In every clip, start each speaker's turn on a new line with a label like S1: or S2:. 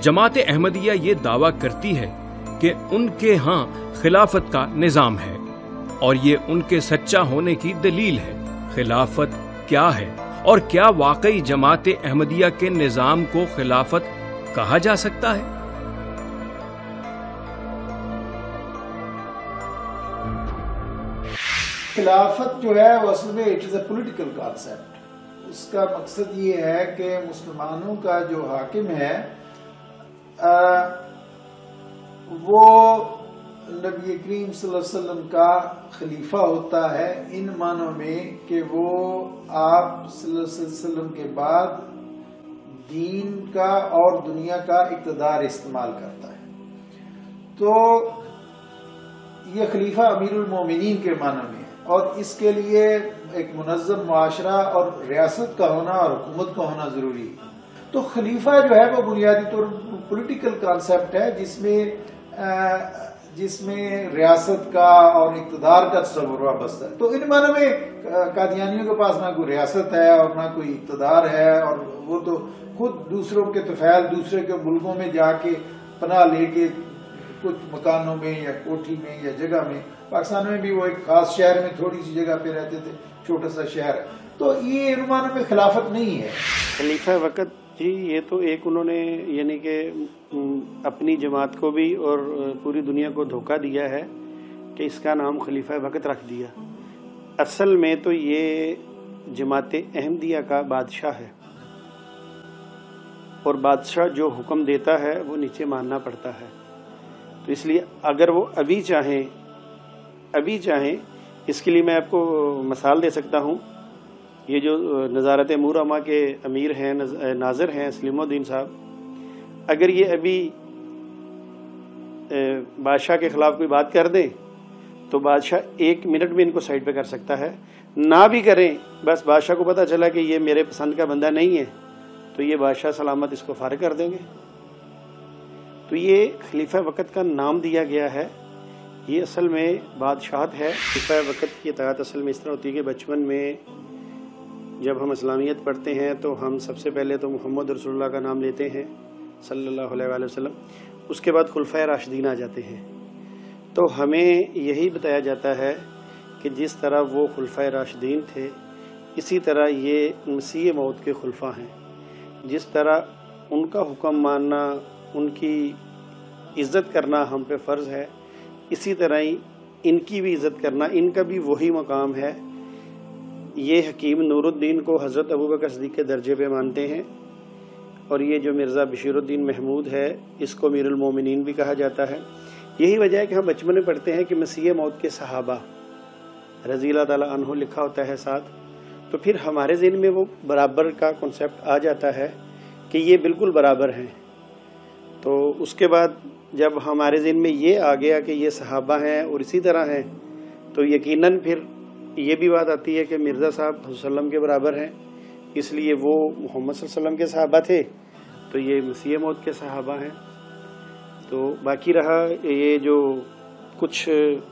S1: جماعت احمدیہ یہ دعویٰ کرتی ہے کہ ان کے ہاں خلافت کا نظام ہے اور یہ ان کے سچا ہونے کی دلیل ہے۔ خلافت کیا ہے اور کیا واقعی جماعت احمدیہ کے نظام کو خلافت کہا جا سکتا ہے؟
S2: خلافت جو ہے وہ اصل میں it is a political concept. اس کا مقصد یہ ہے کہ مسلمانوں کا جو حاکم ہے وہ نبی کریم صلی اللہ علیہ وسلم کا خلیفہ ہوتا ہے، ان معنوں میں کہ وہ آپ صلی اللہ علیہ وسلم کے بعد دین کا اور دنیا کا اقتدار استعمال کرتا ہے۔ تو یہ خلیفہ امیر المومنین کے معنی میں ہے اور اس کے لیے ایک منظم معاشرہ اور ریاست کا ہونا اور حکومت کا ہونا ضروری ہے۔ تو خلیفہ جو ہے وہ بنیادی طور پر پولیٹیکل کانسیپٹ ہے جس میں ریاست کا اور اقتدار کا تصور وابستہ ہے۔ تو ان معنوں میں قادیانیوں کے پاس نہ کوئی ریاست ہے اور نہ کوئی اقتدار ہے، اور وہ تو خود دوسروں کے طفیل دوسرے کے ملکوں میں جا کے پناہ لے کے کچھ مکانوں میں یا کوٹھی میں یا جگہ میں، پاکستان میں بھی وہ ایک خاص شہر میں تھوڑی سی جگہ پہ رہتے تھے، چھوٹا سا شہر ہے۔ تو یہ ان معنوں میں خلافت نہیں ہے۔
S3: خلیفہ وقت جی یہ تو ایک انہوں نے یعنی کہ اپنی جماعت کو بھی اور پوری دنیا کو دھوکہ دیا ہے کہ اس کا نام خلیفہ وقت رکھ دیا۔ اصل میں تو یہ جماعت احمدیہ کا بادشاہ ہے اور بادشاہ جو حکم دیتا ہے وہ نیچے ماننا پڑتا ہے۔ تو اس لیے اگر وہ ابھی چاہیں اس کے لیے میں آپ کو مثال دے سکتا ہوں۔ یہ جو نظارت امور عامہ کے امیر ہیں ناظر ہیں سلیم الدین صاحب، اگر یہ ابھی بادشاہ کے خلاف کوئی بات کر دیں تو بادشاہ 1 منٹ میں ان کو سائڈ پہ کر سکتا ہے، نہ بھی کریں بس بادشاہ کو پتہ چلا کہ یہ میرے پسند کا بندہ نہیں ہے تو یہ بادشاہ سلامت اس کو فارغ کر دیں گے۔ تو یہ خلیفہ وقت کا نام دیا گیا ہے، یہ اصل میں بادشاہت ہے۔ خلیفہ وقت کی اطاعت اصل میں اس طرح ہوتی ہے کہ بچپن میں جب ہم اسلامیت پڑھتے ہیں تو ہم سب سے پہلے تو محمد رسول اللہ کا نام لیتے ہیں صلی اللہ علیہ وآلہ وسلم، اس کے بعد خلفائے راشدین آ جاتے ہیں۔ تو ہمیں یہی بتایا جاتا ہے کہ جس طرح وہ خلفائے راشدین تھے اسی طرح یہ مسیح موعود کے خلفاء ہیں، جس طرح ان کا حکم ماننا، ان کی عزت کرنا ہم پہ فرض ہے، اسی طرح ہی ان کی بھی عزت کرنا، ان کا بھی وہی مقام ہے۔ یہ حکیم نور الدین کو حضرت ابوبکر صدیق کے درجے پہ مانتے ہیں، اور یہ جو مرزا بشیر الدین محمود ہے اس کو امیر المومنین بھی کہا جاتا ہے۔ یہی وجہ ہے کہ ہم بچپن میں پڑھتے ہیں کہ مسیح موعود کے صحابہ رضی اللہ تعالیٰ عنہ لکھا ہوتا ہے ساتھ، تو پھر ہمارے ذہن میں وہ برابر کا کنسیپٹ آ جاتا ہے کہ یہ بالکل برابر ہیں۔ تو اس کے بعد جب ہمارے ذہن میں یہ آ گیا کہ یہ صحابہ ہیں اور اسی طرح ہیں، تو یقیناً پھر یہ بھی بات آتی ہے کہ مرزا صاحب صلی اللہ علیہ وسلم کے برابر ہیں، اس لیے وہ محمد صلی اللہ علیہ وسلم کے صحابہ تھے تو یہ مسیح موعود کے صحابہ ہیں۔ تو باقی رہا یہ جو کچھ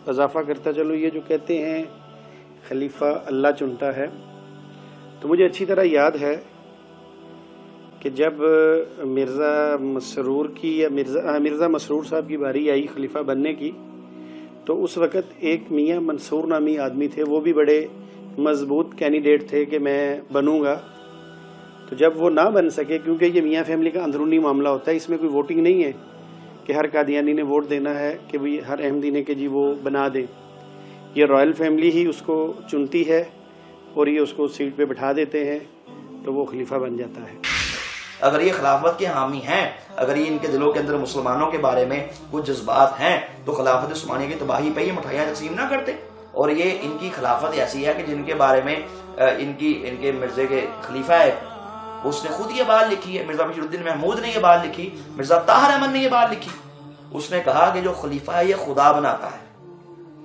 S3: اضافہ کرتا چلو، یہ جو کہتے ہیں خلیفہ اللہ چنتا ہے، تو مجھے اچھی طرح یاد ہے کہ جب مرزا مسرور صاحب کی باری آئی خلیفہ بننے کی، تو اس وقت ایک میاں منصور نامی آدمی تھے، وہ بھی بڑے مضبوط کینڈیڈیٹ تھے کہ میں بنوں گا۔ تو جب وہ نہ بن سکے، کیونکہ یہ میاں فیملی کا اندرونی معاملہ ہوتا ہے، اس میں کوئی ووٹنگ نہیں ہے کہ ہر قادیانی نے ووٹ دینا ہے کہ بھی ہر احمدی نے کہ جی وہ بنا دیں، یہ رائل فیملی ہی اس کو چنتی ہے اور یہ اس کو سیٹ پہ بٹھا دیتے ہیں، تو وہ خلیفہ بن جاتا ہے۔
S4: اگر یہ خلافت کے حامی ہیں، اگر یہ ان کے دلوں کے اندر مسلمانوں کے بارے میں کچھ جذبات ہیں، تو خلافت عثمانیہ کی تباہی پہ یہ مٹھائیاں تقسیم نہ کرتے۔ اور یہ ان کی خلافت ایسی ہے کہ جن کے بارے میں ان کے مرزے کے خلیفہ ہے، اس نے خود یہ بات لکھی ہے، مرزا بشیر الدین محمود نے یہ بات لکھی، مرزا طاہر احمد نے یہ بات لکھی۔ اس نے کہا کہ جو خلیفہ ہے یہ خدا بناتا ہے،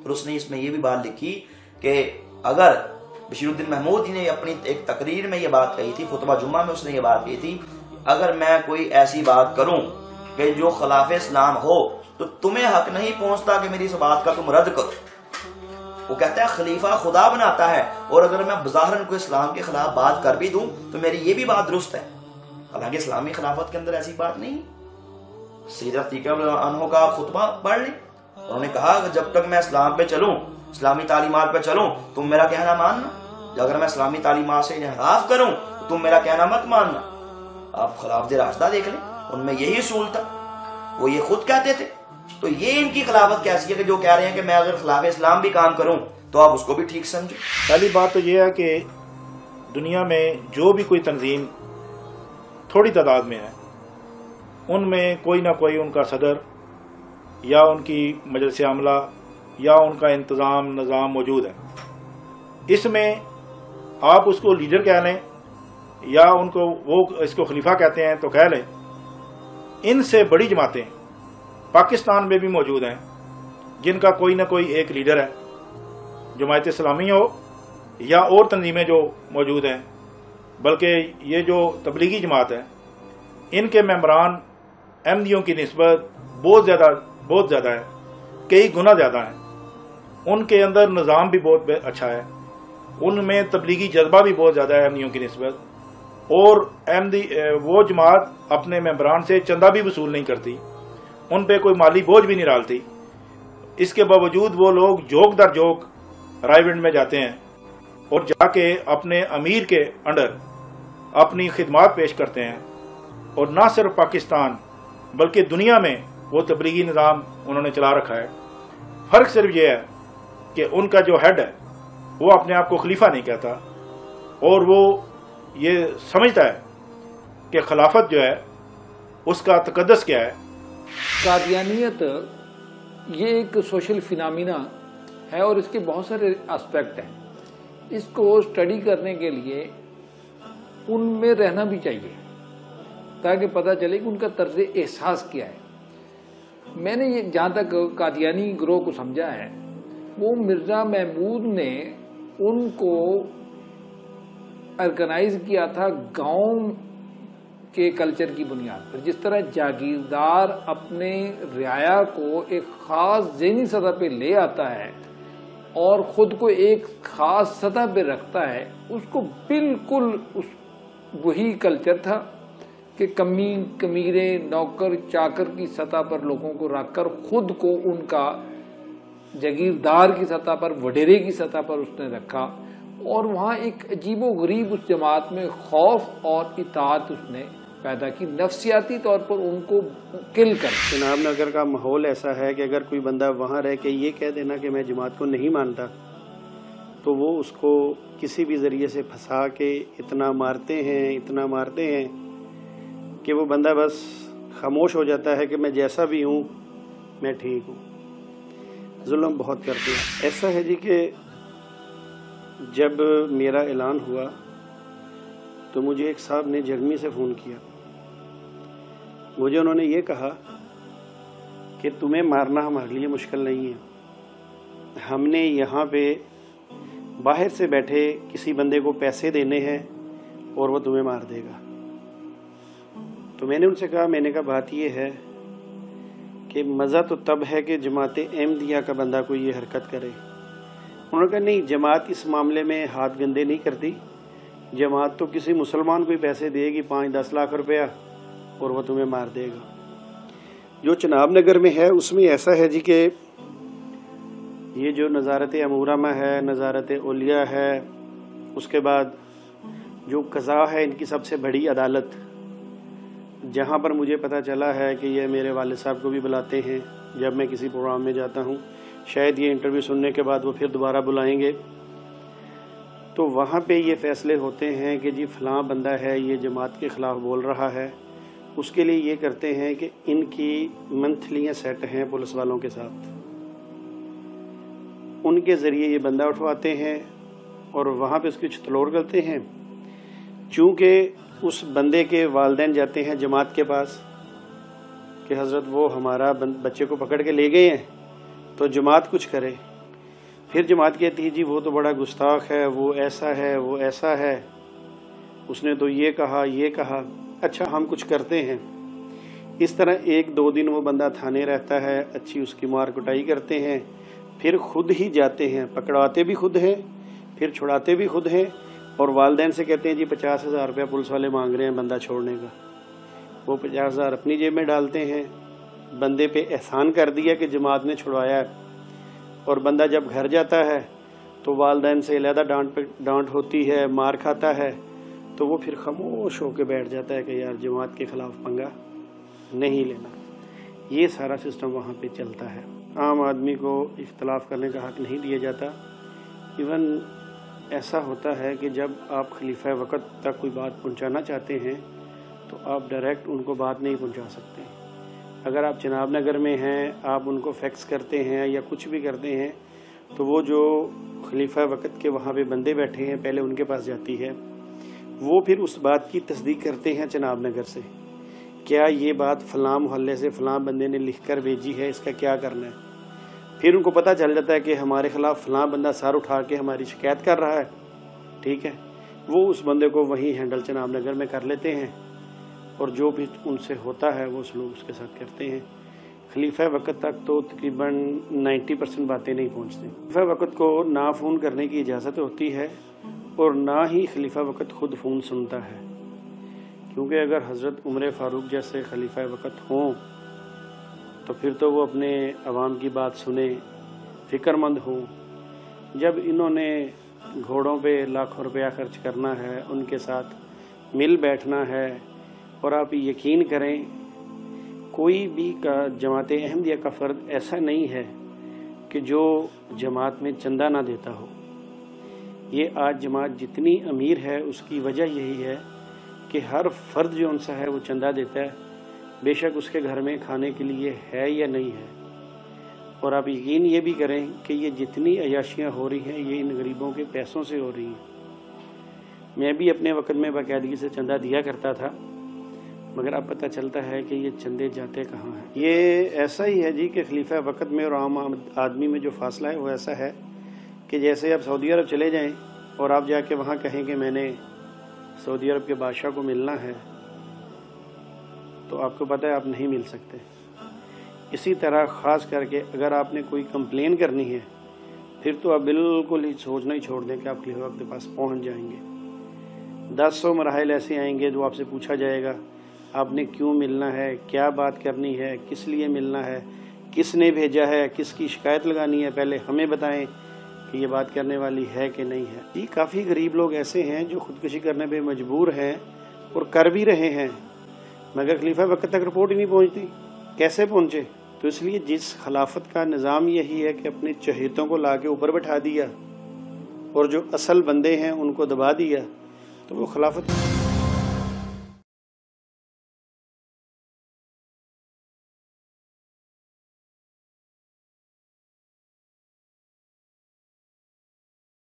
S4: اور اس نے اس میں یہ بھی بات لکھی کہ اگر بشیر الدین محمود نے اپنی ایک تقریر میں یہ بات کہی تھی، خطبہ جمعہ میں اس نے یہ بات کہی تھی، اگر میں کوئی ایسی بات کروں کہ جو خلاف اسلام ہو تو تمہیں حق نہیں پہنچتا کہ میری اس بات کا تم رد کرو۔ وہ کہتا ہے خلیفہ خدا بناتا ہے، اور اگر میں بظاہراً کوئی اسلام کے خلاف بات کر بھی دوں تو میری یہ بھی بات درست ہے، حالانکہ اسلامی خلافت کے اندر ایسی بات نہیں۔ سیدہ عتیقہ عنہ کا خطبہ پڑھ لیں. انہوں نے کہا کہ جب تک میں اسلام پہ چلوں، اسلامی تعلیمات پہ چلوں، تم میرا کہنا ماننا. اگر میں اسلامی تعلیمات سے انحراف کروں تو تم میرا کہنا مت ماننا. آپ خلافت راستہ دیکھ لیں، ان میں یہی اصول تھا، وہ یہ خود کہتے تھے. تو یہ ان کی خلافت کیسی ہے کہ جو کہہ رہے ہیں کہ میں اگر خلاف اسلام بھی کام کروں تو آپ اس کو بھی ٹھیک سمجھیں.
S5: پہلی بات تو یہ ہے کہ دنیا میں جو بھی کوئی تنظیم تھوڑی تعداد میں ہے، ان میں کوئی نہ کوئی ان کا صدر یا ان کی مجلس عاملہ یا ان کا انتظام نظام موجود ہے. اس میں آپ اس کو لیڈر کہہ لیں یا ان کو وہ اس کو خلیفہ کہتے ہیں تو کہہ لیں. ان سے بڑی جماعتیں پاکستان میں بھی موجود ہیں جن کا کوئی نہ کوئی ایک لیڈر ہے، جماعت اسلامی ہو یا اور تنظیمیں جو موجود ہیں. بلکہ یہ جو تبلیغی جماعت ہے، ان کے ممبران احمدیوں کی نسبت بہت زیادہ ہے، کئی گنا زیادہ ہیں. ان کے اندر نظام بھی بہت اچھا ہے، ان میں تبلیغی جذبہ بھی بہت زیادہ ہے احمدیوں کی نسبت. اور وہ جماعت اپنے ممبران سے چندہ بھی وصول نہیں کرتی، ان پہ کوئی مالی بوجھ بھی نہیں ڈالتی. اس کے باوجود وہ لوگ جوک در جوک رائے ونڈ میں جاتے ہیں اور جا کے اپنے امیر کے انڈر اپنی خدمات پیش کرتے ہیں. اور نہ صرف پاکستان بلکہ دنیا میں وہ تبلیغی نظام انہوں نے چلا رکھا ہے. فرق صرف یہ ہے کہ ان کا جو ہیڈ ہے وہ اپنے آپ کو خلیفہ نہیں کہتا، اور وہ یہ سمجھتا ہے کہ خلافت جو ہے اس کا تقدس کیا ہے.
S6: قادیانیت یہ ایک سوشل فینامینا ہے اور اس کے بہت سارے اسپیکٹ ہیں. اس کو اسٹڈی کرنے کے لیے ان میں رہنا بھی چاہیے تاکہ پتہ چلے کہ ان کا طرز احساس کیا ہے. میں نے یہ جہاں تک قادیانی گروہ کو سمجھا ہے، وہ مرزا محمود نے ان کو آرگنائز کیا تھا گاؤں کے کلچر کی بنیاد پر. جس طرح جاگیردار اپنے رعایا کو ایک خاص ذہنی سطح پہ لے آتا ہے اور خود کو ایک خاص سطح پہ رکھتا ہے، اس کو بالکل وہی کلچر تھا کہ کمیرے نوکر چاکر کی سطح پر لوگوں کو رکھ کر خود کو ان کا جاگیردار کی سطح پر، وڈیرے کی سطح پر اس نے رکھا. اور وہاں ایک عجیب و غریب اس جماعت میں خوف اور اطاعت اس نے پیدا کی، نفسیاتی طور پر ان کو کل کر.
S3: جناب نگر کا ماحول ایسا ہے کہ اگر کوئی بندہ وہاں رہ کے یہ کہہ دینا کہ میں جماعت کو نہیں مانتا تو وہ اس کو کسی بھی ذریعے سے پھنسا کے اتنا مارتے ہیں کہ وہ بندہ بس خاموش ہو جاتا ہے کہ میں جیسا بھی ہوں میں ٹھیک ہوں. ظلم بہت کرتے ہیں. ایسا ہے جی کہ جب میرا اعلان ہوا تو مجھے ایک صاحب نے جگمی سے فون کیا. مجھے انہوں نے یہ کہا کہ تمہیں مارنا ہمارے لیے مشکل نہیں ہے، ہم نے یہاں پہ باہر سے بیٹھے کسی بندے کو پیسے دینے ہیں اور وہ تمہیں مار دے گا. تو میں نے ان سے کہا بات یہ ہے کہ مزہ تو تب ہے کہ جماعت احمدیہ کا بندہ کوئی یہ حرکت کرے. انہوں نے کہا نہیں، جماعت اس معاملے میں ہاتھ گندے نہیں کرتی. جماعت تو کسی مسلمان کو ہی پیسے دے گی 5-10 لاکھ روپیہ اور وہ تمہیں مار دے گا. جو چناب نگر میں ہے اس میں ایسا ہے جی کہ یہ جو نظارت امورامہ ہے، نظارت اولیاء ہے، اس کے بعد جو قضا ہے ان کی سب سے بڑی عدالت، جہاں پر مجھے پتہ چلا ہے کہ یہ میرے والد صاحب کو بھی بلاتے ہیں جب میں کسی پروگرام میں جاتا ہوں. شاید یہ انٹرویو سننے کے بعد وہ پھر دوبارہ بلائیں گے. تو وہاں پہ یہ فیصلے ہوتے ہیں کہ جی فلاں بندہ ہے یہ جماعت کے خلاف بول رہا ہے. اس کے لیے یہ کرتے ہیں کہ ان کی منتھلیاں سیٹ ہیں پولیس والوں کے ساتھ، ان کے ذریعے یہ بندہ اٹھواتے ہیں اور وہاں پہ اس کی چتلوڑ کرتے ہیں. چونکہ اس بندے کے والدین جاتے ہیں جماعت کے پاس کہ حضرت وہ ہمارا بچے کو پکڑ کے لے گئے ہیں تو جماعت کچھ کرے. پھر جماعت کہتی ہے جی وہ تو بڑا گستاخ ہے، وہ ایسا ہے، وہ ایسا ہے، اس نے تو یہ کہا. اچھا ہم کچھ کرتے ہیں. اس طرح 1-2 دن وہ بندہ تھانے رہتا ہے، اچھی اس کی مار کٹائی کرتے ہیں، پھر خود ہی جاتے ہیں، پکڑواتے بھی خود ہیں، پھر چھڑاتے بھی خود ہیں، اور والدین سے کہتے ہیں جی 50,000 روپیہ پولیس والے مانگ رہے ہیں بندہ چھوڑنے کا. وہ 50,000 اپنی جیب میں ڈالتے ہیں بندے پہ احسان کر دیا کہ جماعت نے چھڑوایا ہے، اور بندہ جب گھر جاتا ہے تو والدین سے علیحدہ ڈانٹ ہوتی ہے، مار کھاتا ہے، تو وہ پھر خاموش ہو کے بیٹھ جاتا ہے کہ یار جماعت کے خلاف پنگا نہیں لینا۔ یہ سارا سسٹم وہاں پہ چلتا ہے۔ عام آدمی کو اختلاف کرنے کا حق نہیں دیا جاتا۔ ایون ایسا ہوتا ہے کہ جب آپ خلیفہ وقت تک کوئی بات پہنچانا چاہتے ہیں تو آپ ڈائریکٹ ان کو بات نہیں پہنچا سکتے۔ اگر آپ جناب نگر میں ہیں، آپ ان کو فیکس کرتے ہیں یا کچھ بھی کرتے ہیں تو وہ جو خلیفہ وقت کے وہاں پہ بندے بیٹھے ہیں پہلے ان کے پاس جاتی ہے، وہ پھر اس بات کی تصدیق کرتے ہیں جناب نگر سے، کیا یہ بات فلاں محلے سے فلاں بندے نے لکھ کر بھیجی ہے، اس کا کیا کرنا ہے۔ پھر ان کو پتہ چل جاتا ہے کہ ہمارے خلاف فلاں بندہ سر اٹھا کے ہماری شکایت کر رہا ہے، ٹھیک ہے، وہ اس بندے کو وہیں ہینڈل جناب نگر میں کر لیتے ہیں، اور جو بھی ان سے ہوتا ہے وہ لوگ اس کے ساتھ کرتے ہیں۔ خلیفہ وقت تک تو تقریباً 90% باتیں نہیں پہنچتی۔ خلیفہ وقت کو نہ فون کرنے کی اجازت ہوتی ہے اور نہ ہی خلیفہ وقت خود فون سنتا ہے، کیونکہ اگر حضرت عمر فاروق جیسے خلیفہ وقت ہوں تو پھر تو وہ اپنے عوام کی بات سنیں، فکر مند ہوں۔ جب انہوں نے گھوڑوں پہ لاکھوں روپیہ خرچ کرنا ہے، ان کے ساتھ مل بیٹھنا ہے، اور آپ یقین کریں کوئی بھی جماعت احمدیہ کا فرد ایسا نہیں ہے کہ جو جماعت میں چندہ نہ دیتا ہو۔ یہ آج جماعت جتنی امیر ہے اس کی وجہ یہی ہے کہ ہر فرد جو ان سا ہے وہ چندہ دیتا ہے، بے شک اس کے گھر میں کھانے کے لیے ہے یا نہیں ہے۔ اور آپ یقین یہ بھی کریں کہ یہ جتنی عیاشیاں ہو رہی ہیں یہ ان غریبوں کے پیسوں سے ہو رہی ہیں۔ میں بھی اپنے وقت میں باقاعدگی سے چندہ دیا کرتا تھا، مگر اب پتہ چلتا ہے کہ یہ چندے جاتے کہاں ہیں۔ یہ ایسا ہی ہے جی کہ خلیفہ وقت میں اور عام آدمی میں جو فاصلہ ہے وہ ایسا ہے کہ جیسے آپ سعودی عرب چلے جائیں اور آپ جا کے وہاں کہیں کہ میں نے سعودی عرب کے بادشاہ کو ملنا ہے، تو آپ کو پتہ ہے آپ نہیں مل سکتے۔ اسی طرح خاص کر کے اگر آپ نے کوئی کمپلین کرنی ہے پھر تو آپ بالکل ہی سوچنا ہی چھوڑ دیں کہ آپ خلیفہ وقت کے پاس پہنچ جائیں گے۔ 100 مراحل ایسے آئیں گے جو آپ سے پوچھا جائے گا آپ نے کیوں ملنا ہے، کیا بات کرنی ہے، کس لیے ملنا ہے، کس نے بھیجا ہے، کس کی شکایت لگانی ہے، پہلے ہمیں بتائیں کہ یہ بات کرنے والی ہے کہ نہیں ہے۔ جی کافی غریب لوگ ایسے ہیں جو خودکشی کرنے پہ مجبور ہیں اور کر بھی رہے ہیں، مگر خلیفہ وقت تک رپورٹ ہی نہیں پہنچتی۔ کیسے پہنچے؟ تو اس لیے جس خلافت کا نظام یہی ہے کہ اپنے چہیتوں کو لا کے اوپر بٹھا دیا اور جو اصل بندے ہیں ان کو دبا دیا، تو وہ خلافت